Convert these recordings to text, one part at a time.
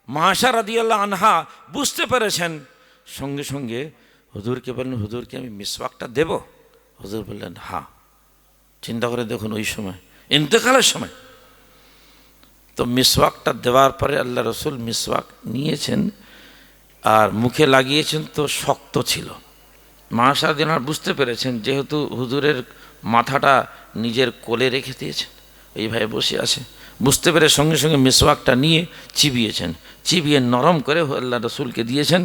মাশা রাদিয়াল্লাহু আনহা বুঝতে পেরেছেন, সঙ্গে সঙ্গে হুজুরকে বললেন, হুজুরকে আমি মিসওয়াকটা দেব? হুজুর বললেন হ্যাঁ। চিন্তা করে দেখুন, ওই সময় ইন্তেকালের সময়। তো মিসওয়াকটা দেওয়ার পরে আল্লাহ রসুল মিসওয়াক নিয়েছেন আর মুখে লাগিয়েছেন, তো শক্ত ছিল। মাশা রাদিয়াল্লাহু বুঝতে পেরেছেন, যেহেতু হুজুরের মাথাটা নিজের কোলে রেখে দিয়েছেন, এইভাবে বসে আছে, বুঝতে পেরে সঙ্গে সঙ্গে মিসওয়াকটা নিয়ে চিবিয়েছেন, চিবিয়ে নরম করে আল্লাহ রসুলকে দিয়েছেন।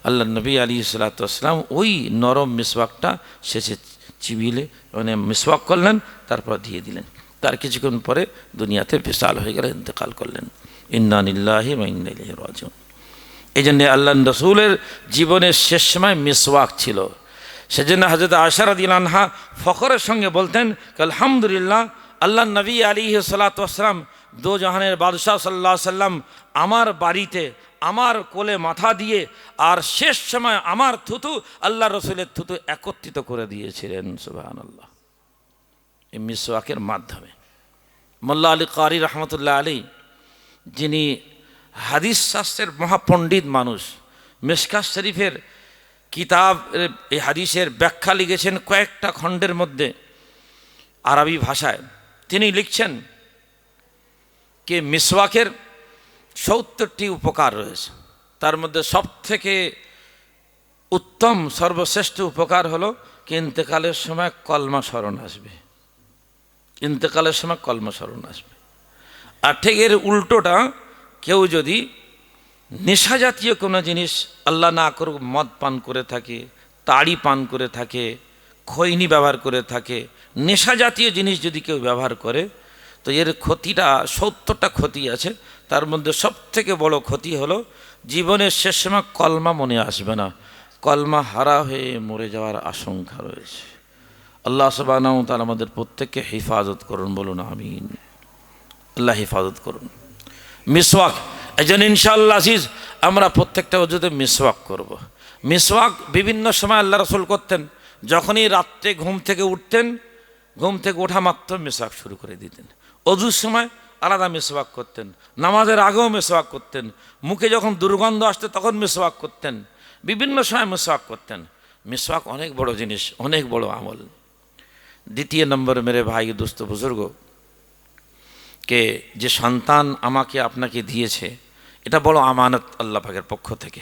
আল্লাহ নবী আলাইহিস সালাম ওই নরম মিসওয়াকটা শেষে চিবিয়ে মানে মিসওয়াক করলেন, তারপর দিয়ে দিলেন। তার কিছুক্ষণ পরে দুনিয়াতে বিশাল হয়ে গেলে ইন্তেকাল করলেন। ইন্না লিল্লাহি ওয়া ইন্না ইলাইহি রাজিউন। এই জন্যে আল্লাহ রসুলের জীবনের শেষ সময় মিসওয়াক ছিল। সেজন্য হযরত আয়েশা রাদিয়াল্লাহু আনহা ফখরের সঙ্গে বলতেন, আলহামদুলিল্লাহ, আল্লাহ নবী আলাইহিস সালাতু ওয়াস সালাম দো জাহানের বাদশাহ সাল্লাল্লাহু আলাইহি সাল্লাম আমার বাড়িতে আমার কোলে মাথা দিয়ে আর শেষ সময় আমার থুতু আল্লাহ রসুলের থুতু একত্রিত করে দিয়েছিলেন। সুবহানাল্লাহ। এই মিসওয়াকের মাধ্যমে মোল্লা আলী কারি রহমতুল্লাহ আলী, যিনি হাদিস শাস্ত্রের মহাপণ্ডিত মানুষ, মিশকাত শরীফের কিতাব এই হাদিসের ব্যাখ্যা লিখেছেন কয়েকটা খণ্ডের মধ্যে আরবি ভাষায়। তিনি লিখছেন যে মিসওয়াকের ৭০টি উপকার রয়েছে, তার মধ্যে সবথেকে উত্তম সর্বশ্রেষ্ঠ উপকার হলো কি ইন্তেকালের সময় কলমা স্মরণ আসবে, ইন্তেকালের সময় কলমা স্মরণ আসবে। আর ঠিক এর উল্টোটা, কেউ যদি নেশা জাতীয় কোনো জিনিস, আল্লাহ না করুক, মদ পান করে থাকে, তাড়ি পান করে থাকে, খৈনি ব্যবহার করে থাকে, নেশা জাতীয় জিনিস যদি কেউ ব্যবহার করে, তো এর ক্ষতিটা ৭০টা ক্ষতি আছে। তার মধ্যে সবথেকে বড় ক্ষতি হলো জীবনের শেষ সময় কলমা মনে আসবে না, কলমা হারা হয়ে মরে যাওয়ার আশঙ্কা রয়েছে। আল্লাহ সুবহানাহু ওয়া তাআলা আমাদের প্রত্যেককে হেফাজত করুন, বলুন আমিন। আল্লাহ হেফাজত করুন। মিসওয়াক, এই জন্য ইনশাআল্লাহ আজিজ আমরা প্রত্যেকটা অজুতে মিসওয়াক করব। মিসওয়াক বিভিন্ন সময় আল্লাহ রসুল করতেন। যখনই রাত্রে ঘুম থেকে উঠতেন, ঘুম থেকে ওঠা মাত্র মিসওয়াক শুরু করে দিতেন। অজুর সময় আলাদা মিসওয়াক করতেন, নামাজের আগেও মিসওয়াক করতেন, মুখে যখন দুর্গন্ধ আসতো তখন মিসওয়াক করতেন, বিভিন্ন সময় মিসওয়াক করতেন। মিসওয়াক অনেক বড় জিনিস, অনেক বড় আমল। দ্বিতীয় নম্বর, মেরে ভাই দোস্ত বুজুর্গ, কে যে সন্তান আমাকে আপনাকে দিয়েছে, এটা বড় আমানত আল্লাহ পাকের পক্ষ থেকে।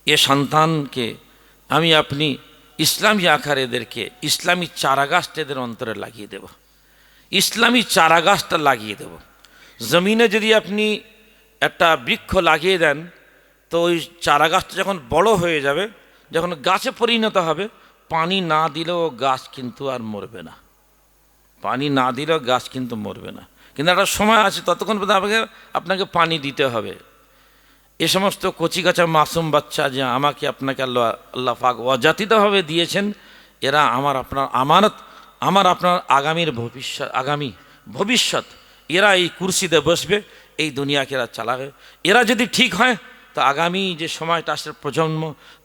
এ সন্তানকে আমি আপনি ইসলামী আকারে এদেরকে ইসলামী চারাগাছটা এদের অন্তরে লাগিয়ে দেব, ইসলামী চারাগাছটা লাগিয়ে দেব। জমিনে যদি আপনি একটা বৃক্ষ লাগিয়ে দেন, তো ওই চারাগাছটা যখন বড় হয়ে যাবে, যখন গাছে পরিণত হবে, পানি না দিলেও গাছ কিন্তু আর মরবে না, পানি না দিলেও গাছ কিন্তু মরবে না। কিন্তু একটা সময় আছে, ততক্ষণ পর্যন্ত আপনাকে পানি দিতে হবে। এ সমস্ত কচিকাঁচা মাসুম বাচ্চা যে আমাকে আপনাকে আল্লাহ পাক অযাচিতভাবে দিয়েছেন, এরা আমার আপনার আমানত, আমার আপনার আগামী ভবিষ্যৎ। এরা এই কুরসিতে বসবে, এই দুনিয়াকে এরা চালাবে। এরা যদি ঠিক হয়, তো আগামী যে সময়টা আসলে প্রজন্ম,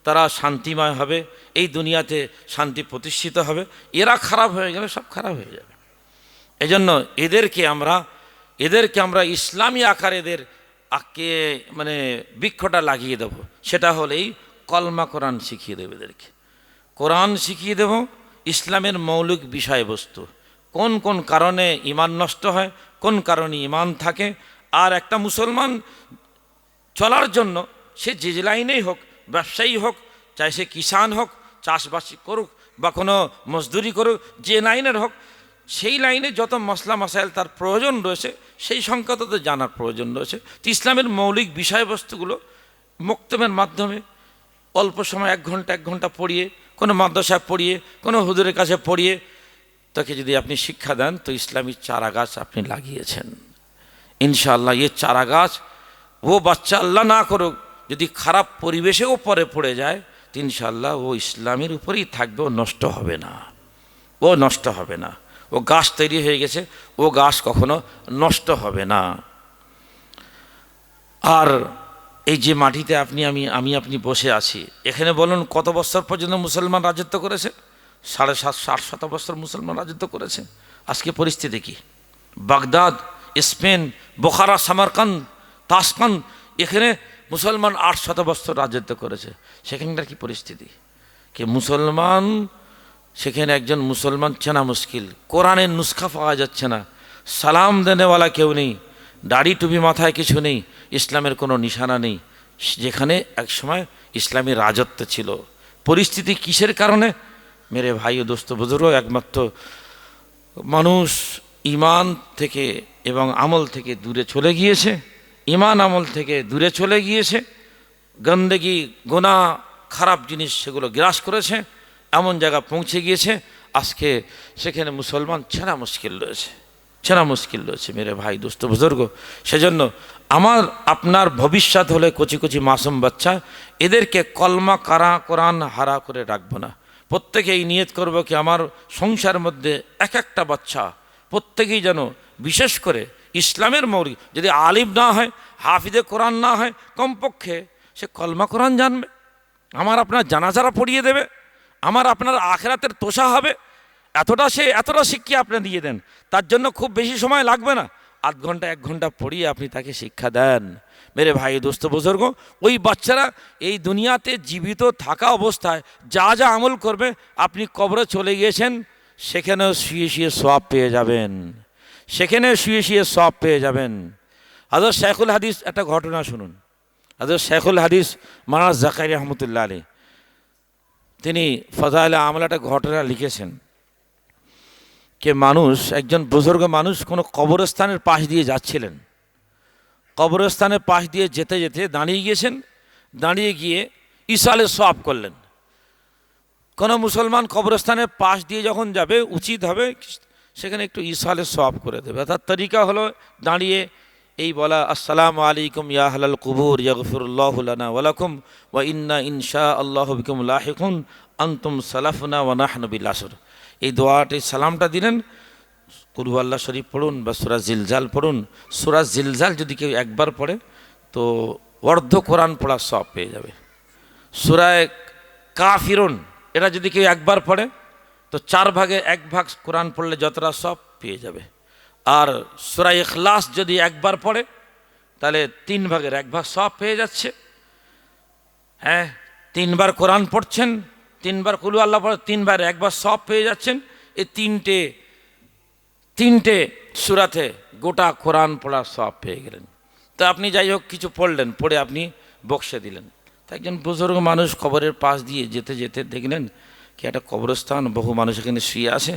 তারা শান্তিময় হবে, এই দুনিয়াতে শান্তি প্রতিষ্ঠিত হবে। এরা খারাপ হয়ে গেলে সব খারাপ হয়ে যাবে। এজন্য এদেরকে আমরা ইসলামী আকারে এদের মানে বৃক্ষটা লাগিয়ে দেব। সেটা হলেই কলমা কোরআন শিখিয়ে দেবে এদেরকে, কোরআন শিখিয়ে দেব, ইসলামের মৌলিক বিষয়বস্তু, কোন কোন কারণে ঈমান নষ্ট হয়, কোন কারণে ঈমান থাকে। আর একটা মুসলমান চলার জন্য সে যে লাইনেই হোক, ব্যবসায়ী হোক, চাই সে কিষান হোক, চাষবাস করুক বা কোনো মজদুরি করুক, যে লাইনের হোক, সেই লাইনে যত মশলা মশাইল তার প্রয়োজন রয়েছে, সেই সংখ্যা তো জানার প্রয়োজন রয়েছে। তো ইসলামের মৌলিক বিষয়বস্তুগুলো মক্তবের মাধ্যমে অল্প সময় 1 ঘন্টা পড়িয়ে, কোনো মাদ্রাসায় পড়িয়ে, কোনো হুজুরের কাছে পড়িয়ে তাকে যদি আপনি শিক্ষা দেন, তো ইসলামী চারাগাছ আপনি লাগিয়েছেন। ইনশাআল্লাহ এ চারাগাছ, ও বাচ্চা আল্লাহ না করুক যদি খারাপ পরিবেশেও পরে পড়ে যায়, তো ইনশাআল্লাহ ও ইসলামের উপরেই থাকবে, ও নষ্ট হবে না, ও নষ্ট হবে না। ও গাছ তৈরি হয়ে গেছে, ও গাছ কখনো নষ্ট হবে না। আর এই যে মাটিতে আপনি বসে আছি, এখানে বলুন কত বছর পর্যন্ত মুসলমান রাজত্ব করেছে? 750-800 বছর মুসলমান রাজত্ব করেছে। আজকে পরিস্থিতি কি? বাগদাদ, স্পেন, বোখারা, সামারকান্দ, তাসকান্দ, এখানে মুসলমান 800 বছর রাজত্ব করেছে, সেখানকার কি পরিস্থিতি? কি মুসলমান, সেখানে একজন মুসলমান চেনা মুশকিল, কোরআনের নুসখা পাওয়া যাচ্ছে না, সালাম দেনেওয়ালা কেউ নেই, দাড়ি টুপি মাথায় কিছু নেই, ইসলামের কোনো নিশানা নেই, যেখানে একসময় ইসলামী রাজত্ব ছিল। পরিস্থিতি কিসের কারণে? মেরে ভাই ও দোস্ত বুজুর্গ, একমাত্র মানুষ ইমান থেকে এবং আমল থেকে দূরে চলে গিয়েছে, ইমান আমল থেকে দূরে চলে গিয়েছে, গন্দেগি গোনা খারাপ জিনিস সেগুলো গ্রাস করেছে, এমন জায়গা পৌঁছে গিয়েছে আজকে সেখানে মুসলমান চেনা মুশকিল রয়েছে, চেনা মুশকিল রয়েছে মেরে ভাই দোস্ত বুজুর্গ। সেজন্য আমার আপনার ভবিষ্যৎ হলে কচি কচি মাসুম বাচ্চা, এদেরকে কলমা কারা কোরআন হারা করে রাখবো না। প্রত্যেকেই নিয়ত করবো কি আমার সংসার মধ্যে এক একটা বাচ্চা প্রত্যেকেই যেন বিশেষ করে ইসলামের মৌলিক, যদি আলিম না হয়, হাফিজে কোরআন না হয়, কমপক্ষে সে কলমা কোরআন জানবে, আমার আপনার জানাজারা পড়িয়ে দেবে, আমার আপনার আখেরাতের তোষা হবে, এতটা শিক্ষা আপনি দিয়ে দেন। তার জন্য খুব বেশি সময় লাগবে না, আধ ঘন্টা 1 ঘন্টা পড়িয়ে আপনি তাকে শিক্ষা দেন। মেরে ভাই দোস্ত বুজুর্গ, ওই বাচ্চারা এই দুনিয়াতে জীবিত থাকা অবস্থায় যা যা আমল করবে, আপনি কবরে চলে গিয়েছেন সেখানেও শুয়ে শুয়ে সওয়াব পেয়ে যাবেন, সেখানে শুয়ে শুয়ে সওয়াব পেয়ে যাবেন। হযরত শেখুল হাদিস একটা ঘটনা শুনুন। হযরত শেখুল হাদিস মাওলানা জাকারিয়া রহমতুল্লাহ আলাইহি তিনি ফাজাইলে আমল একটা ঘটনা লিখেছেন যে একজন বুজুর্গ মানুষ কোনো কবরস্থানের পাশ দিয়ে যাচ্ছিলেন, কবরস্থানের পাশ দিয়ে যেতে যেতে দাঁড়িয়ে গিয়েছেন, দাঁড়িয়ে গিয়ে ইসালে সওয়াব করলেন। কোনো মুসলমান কবরস্থানের পাশ দিয়ে যখন যাবে উচিত হবে সেখানে একটু ইসালে সওয়াব করে দেবে। তার তরিকা হলো দাঁড়িয়ে এই বলা, আসসালামু আলাইকুম ইয়া আহলাল কুবুর ইয়াগফিরুল্লাহু লানা ওয়া লাকুম ওয়া ইন্না ইনশাআল্লাহু বিকুম লাহিকুন আনতুম সালাফুনা ওয়া নাহনু বিল আসর। এই দোয়াটি সালামটা দিলেন, কুল হুয়াল্লাহ শরীফ পড়ুন বা সূরা জিলজাল পড়ুন। সূরা জিলজাল যদি কেউ একবার পড়ে তো অর্ধ কোরআন পড়ার সওয়াব পেয়ে যাবে। সূরা কাফিরুন এটা যদি কেউ একবার পড়ে তো 4 ভাগে 1 ভাগ কোরআন পড়লে যতটা সওয়াব পেয়ে যাবে। আর সূরা ইখলাস যদি একবার পড়ে তাহলে 3 ভাগের 1 ভাগ সওয়াব পেয়ে যাচ্ছে। হ্যাঁ, 3 বার কোরআন পড়ছেন, 3 বার কুল আল্লাহ পড়ে, 3 বার 1 বার সওয়াব পেয়ে যাচ্ছেন। এই তিনটে সূরাতে গোটা কোরআন পড়ার সওয়াব পেয়ে গেলেন। তো আপনি যাই হোক কিছু পড়লেন, পড়ে আপনি বক্সে দিলেন। তো একজন বুজুর্গ মানুষ কবরের পাশ দিয়ে যেতে যেতে দেখলেন কি একটা কবরস্থান, বহু মানুষ এখানে শুয়ে আছে,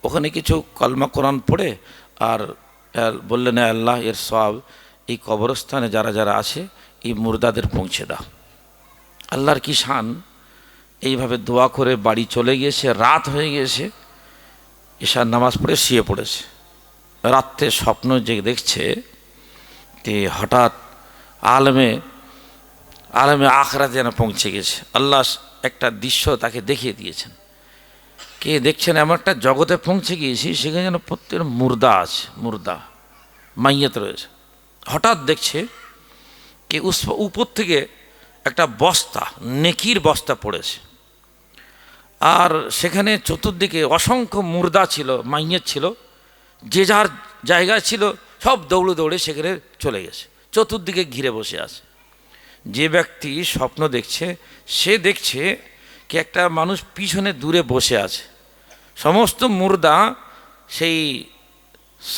ওখানে কিছু কলমা কোরআন পড়ে আর বললেন, আল্লাহ এর সওয়াব এই কবরস্থানে যারা যারা আছে এই মুর্দাদের পৌঁছে দাও। আল্লাহর কি শান। এইভাবে দোয়া করে বাড়ি চলে গিয়েছে, রাত হয়ে গিয়েছে, ঈশার নামাজ পড়ে শুয়ে পড়েছে। রাত্রে স্বপ্ন যে দেখছে যে হঠাৎ আলমে আখরাতে যেন পৌঁছে গেছে। আল্লাহ একটা দৃশ্য তাকে দেখিয়ে দিয়েছেন, কে দেখছেন এমন একটা জগতে পৌঁছে গিয়েছি সেখানে যেন প্রত্যেক মুর্দা আছে, মুর্দা মাইয়াত রয়েছে। হঠাৎ দেখছে কে উপর থেকে একটা বস্তা, নেকির বস্তা পড়েছে, আর সেখানে চতুর্দিকে অসংখ্য মুর্দা ছিল, মাইয়াত ছিল, যে যার জায়গায় ছিল সব দৌড়ে দৌড়ে সেখানে চলে গেছে, চতুর্দিকে ঘিরে বসে আছে। যে ব্যক্তি স্বপ্ন দেখছে সে দেখছে কি একটা মানুষ পিছনে দূরে বসে আছে, সমস্ত মুর্দা সেই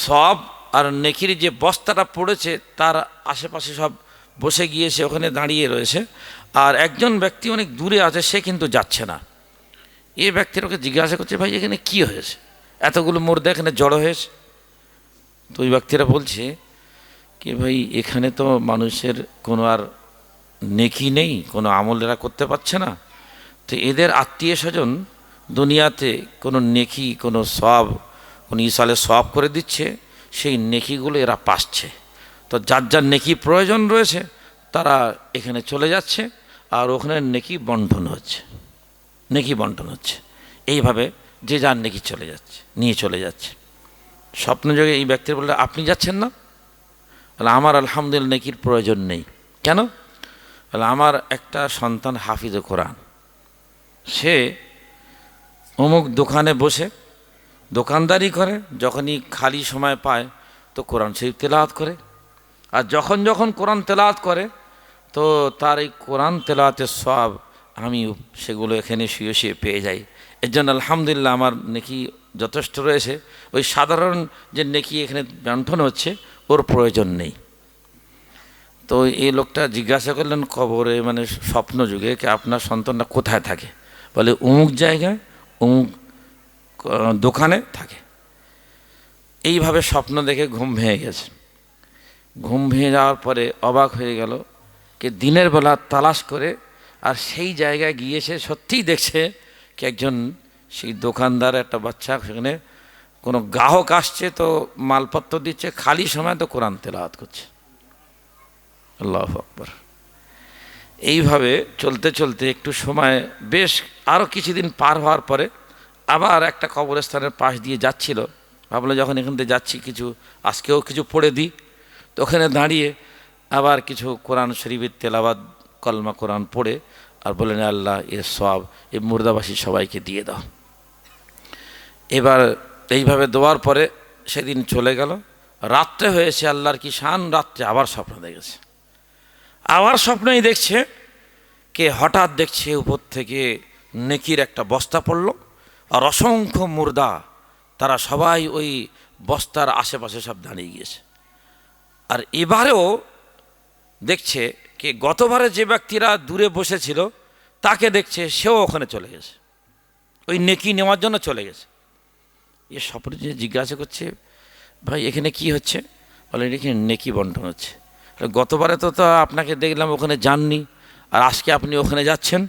সব আর নেকির যে বস্তাটা পড়েছে তার আশেপাশে সব বসে গিয়েছে, ওখানে দাঁড়িয়ে রয়েছে। আর একজন ব্যক্তি অনেক দূরে আছে, সে কিন্তু যাচ্ছে না। এই ব্যক্তির ওকে জিজ্ঞাসা করছে, ভাই এখানে কি হয়েছে, এতগুলো মুর্দা এখানে জড়ো হয়েছে? তো ওই ব্যক্তিরা বলছে কি ভাই এখানে তো মানুষের কোনো আর নেকি নেই, কোনো আমল এরা করতে পারছে না, তো এদের আত্মীয় স্বজন দুনিয়াতে কোনো নেকি, কোনো সওয়াব, কোনো ইসালে সওয়াব করে দিচ্ছে, সেই নেকিগুলো এরা পাচ্ছে। তো যার যার নেকি প্রয়োজন রয়েছে তারা এখানে চলে যাচ্ছে আর ওখানে নেকি বন্টন হচ্ছে, নেকি বন্টন হচ্ছে। এইভাবে যে যার নেকি চলে যাচ্ছে, নিয়ে চলে যাচ্ছে। স্বপ্নযোগে এই ব্যক্তির বললে, আপনি যাচ্ছেন না? বলে, আমার আলহামদুলিল্লাহ নেকির প্রয়োজন নেই। কেন? বলে, আমার একটা সন্তান হাফিজে কোরআন, সে অমুক দোকানে বসে দোকানদারি করে, যখনই খালি সময় পায় তো কোরআন শরীফ তেলাওয়াত করে, আর যখন যখন কোরআন তেলাওয়াত করে তো তার এই কোরআন তেলাওয়াতের সওয়াব আমি সেগুলো এখানে শুয়ে শুয়ে পেয়ে যাই। এর জন্য আলহামদুলিল্লাহ আমার নেকি যথেষ্ট রয়েছে। ওই সাধারণ যে নেকি এখানে বন্টন হচ্ছে ওর প্রয়োজন নেই। তো এই লোকটা জিজ্ঞাসা করলেন কবরে মানে স্বপ্ন যুগে কি আপনার সন্তানটা কোথায় থাকে? বলে অমুক জায়গায় অমুক দোকানে থাকে। এইভাবে স্বপ্ন দেখে ঘুম ভেঙে গেছে। ঘুম ভেঙে যাওয়ার পরে অবাক হয়ে গেল কি দিনের বেলা তালাশ করে আর সেই জায়গায় গিয়েছে, সত্যিই দেখছে কি একজন সেই দোকানদার একটা বাচ্চা সেখানে কোনো গ্রাহক আসছে তো মালপত্র দিচ্ছে, খালি সময় তো কোরআন তেলাওয়াত করছে। আল্লাহু আকবার। এইভাবে চলতে চলতে একটু সময় বেশ আরও কিছুদিন পার হওয়ার পরে আবার একটা কবরস্থানের পাশ দিয়ে যাচ্ছিল। ভাবলো যখন এখান থেকে যাচ্ছি কিছু আজকেও কিছু পড়ে দিই। তো ওখানে দাঁড়িয়ে আবার কিছু কোরআন শরীফের তেলাওয়াত কলমা কোরআন পড়ে আর বলেন আল্লাহ এর সওয়াব এই মুর্দাবাসী সবাইকে দিয়ে দাও। এবার এইভাবে দেওয়ার পরে সেদিন চলে গেল। রাত্রে হয়েছে, আল্লাহর কি শান, রাত্রে আবার স্বপ্ন দেখেছে। আবার স্বপ্নেই দেখছে কে হঠাৎ দেখছে উপর থেকে নেকির একটা বস্তা পড়ল আর অসংখ্য মুর্দা তারা সবাই ওই বস্তার আশেপাশে সব দাঁড়িয়ে গিয়েছে। আর এবারেও দেখছে কে গতবারে যে ব্যক্তিরা দূরে বসেছিল তাকে দেখছে সেও ওখানে চলে গেছে, ওই নেকি নেওয়ার জন্য চলে গেছে। এ স্বপ্নে জিজ্ঞাসা করছে ভাই এখানে কি হচ্ছে? বলে এখানে নেকি বন্টন হচ্ছে। গতবারে তো আপনাকে দেখলাম ওখানে যাননি আর আজকে আপনি ওখানে যাচ্ছেন।